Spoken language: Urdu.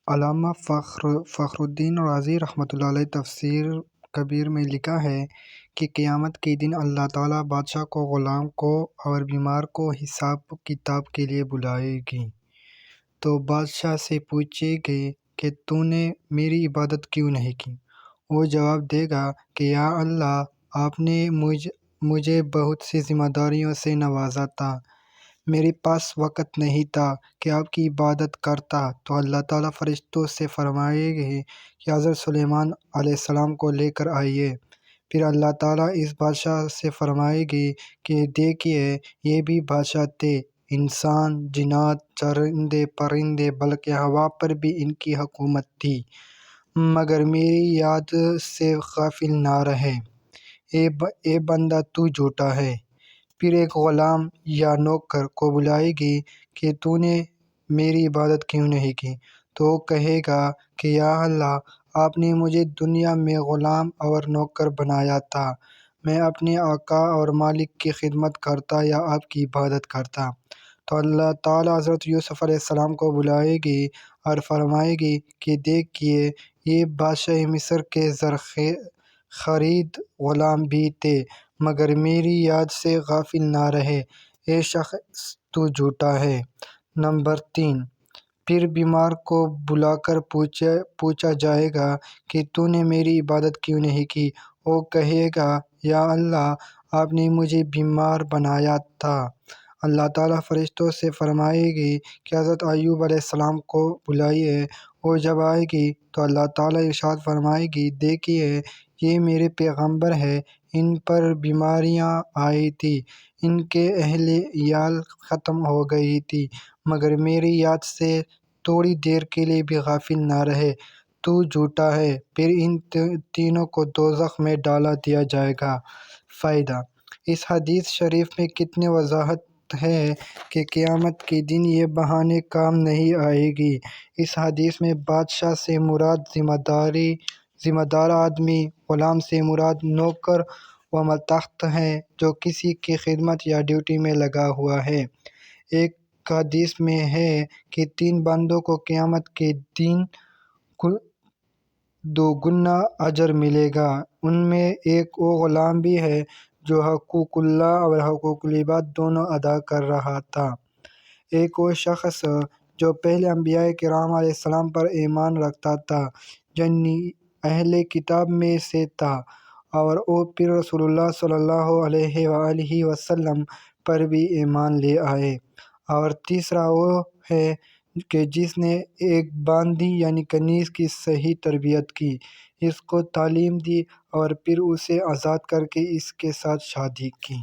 علامہ فخر الدین رازی رحمۃ اللہ علیہ تفسیر کبیر میں لکھا ہے کہ قیامت کے دن اللہ تعالیٰ بادشاہ کو، غلام کو اور بیمار کو حساب کتاب کے لیے بلائے گی تو بادشاہ سے پوچھے گا کہ تو نے میری عبادت کیوں نہیں کی؟ وہ جواب دے گا کہ یا اللہ، آپ نے مجھے بہت سی ذمہ داریوں سے نوازا تھا، میرے پاس وقت نہیں تھا کہ آپ کی عبادت کرتا۔ تو اللہ تعالیٰ فرشتوں سے فرمائے گا کہ حضرت سلیمان علیہ السلام کو لے کر آئیے۔ پھر اللہ تعالیٰ اس بادشاہ سے فرمائے گا کہ دیکھیے، یہ بھی بادشاہ تھے، انسان، جنات، چرندے پرندے، بلکہ ہوا پر بھی ان کی حکومت تھی، مگر میری یاد سے غافل نہ رہے۔ اے بندہ، تو جھوٹا ہے۔ پھر ایک غلام یا نوکر کو بلائے گی کہ تو نے میری عبادت کیوں نہیں کی؟ تو وہ کہے گا کہ یا اللہ، آپ نے مجھے دنیا میں غلام اور نوکر بنایا تھا، میں اپنے آقا اور مالک کی خدمت کرتا یا آپ کی عبادت کرتا۔ تو اللہ تعالیٰ حضرت یوسف علیہ السلام کو بلائے گی اور فرمائے گی کہ دیکھیے، یہ بادشاہ مصر کے زر خرید غلام بھی تھے، مگر میری یاد سے غافل نہ رہے۔ اے شخص، تو جھوٹا ہے۔ نمبر 3، پھر بیمار کو بلا کر پوچھا جائے گا کہ تو نے میری عبادت کیوں نہیں کی؟ وہ کہے گا یا اللہ، آپ نے مجھے بیمار بنایا تھا۔ اللہ تعالیٰ فرشتوں سے فرمائے گی کہ حضرت ایوب علیہ السلام کو بلائیے۔ وہ جب آئے گی تو اللہ تعالیٰ ارشاد فرمائے گی، دیکھیے، یہ میرے پیغمبر ہیں، ان پر بیماریاں آئی تھیں، ان کے اہل عیال ختم ہو گئی تھی، مگر میری یاد سے تھوڑی دیر کے لیے بھی غافل نہ رہے۔ تو جھوٹا ہے۔ پھر ان تینوں کو دوزخ میں ڈال دیا جائے گا۔ فائدہ: اس حدیث شریف میں کتنی وضاحت ہے کہ قیامت کے دن یہ بہانے کام نہیں آئیں گے۔ اس حدیث میں بادشاہ سے مراد ذمہ دار آدمی، غلام سے مراد نوکر و ماتحت ہے جو کسی کی خدمت یا ڈیوٹی میں لگا ہوا ہے۔ ایک حدیث میں ہے کہ 3 بندوں کو قیامت کے دن دوگنا اجر ملے گا۔ ان میں ایک وہ غلام بھی ہے جو حقوق اللہ اور حقوق العباد دونوں ادا کر رہا تھا۔ ایک وہ شخص جو پہلے انبیاء کرام علیہ السلام پر ایمان رکھتا تھا، یعنی اہل کتاب میں سے تھا، اور وہ پھر رسول اللہ صلی اللہ علیہ وآلہ وسلم پر بھی ایمان لے آئے۔ اور تیسرا وہ ہے کہ جس نے ایک باندھی یعنی کنیز کی صحیح تربیت کی، اس کو تعلیم دی اور پھر اسے آزاد کر کے اس کے ساتھ شادی کی۔